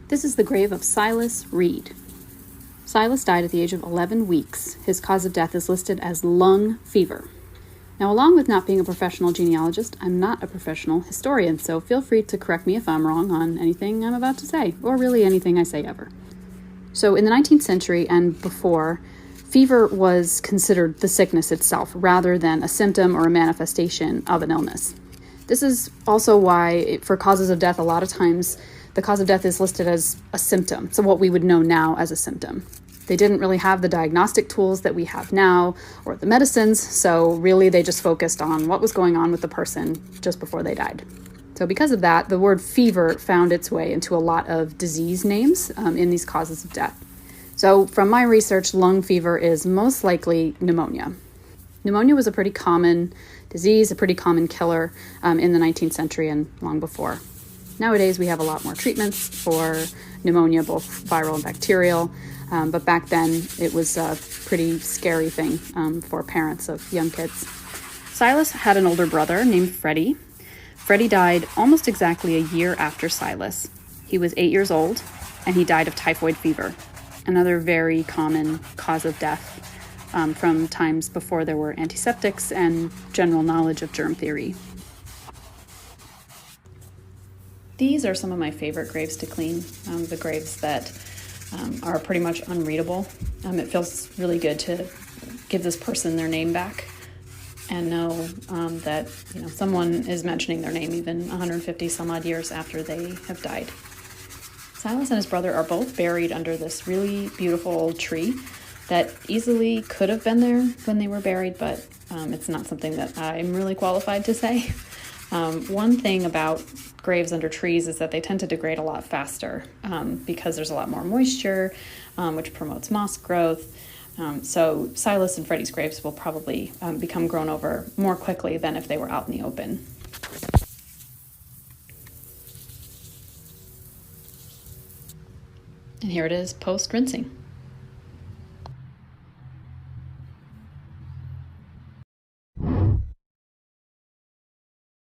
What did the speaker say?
This is the grave of Silas Reed. Silas died at the age of 11 weeks. His cause of death is listed as lung fever. Now, along with not being a professional genealogist, I'm not a professional historian, so feel free to correct me if I'm wrong on anything I'm about to say, or really anything I say ever. So in the 19th century and before, fever was considered the sickness itself rather than a symptom or a manifestation of an illness. This is also why, for causes of death, a lot of times the cause of death is listed as a symptom, so what we would know now as a symptom. They didn't really have the diagnostic tools that we have now or the medicines, so really they just focused on what was going on with the person just before they died. So because of that, the word fever found its way into a lot of disease names in these causes of death. So from my research, lung fever is most likely pneumonia. Pneumonia was a pretty common disease, a pretty common killer in the 19th century and long before. Nowadays, we have a lot more treatments for pneumonia, both viral and bacterial, but back then it was a pretty scary thing for parents of young kids. Silas had an older brother named Freddie. Freddie died almost exactly a year after Silas. He was 8 years old, and he died of typhoid fever, another very common cause of death from times before there were antiseptics and general knowledge of germ theory. These are some of my favorite graves to clean, the graves that are pretty much unreadable. It feels really good to give this person their name back and know that someone is mentioning their name even 150 some odd years after they have died. Silas and his brother are both buried under this really beautiful old tree that easily could have been there when they were buried, but it's not something that I'm really qualified to say. One thing about graves under trees is that they tend to degrade a lot faster because there's a lot more moisture, which promotes moss growth. So Silas and Freddie's graves will probably become grown over more quickly than if they were out in the open. And here it is post-rinsing.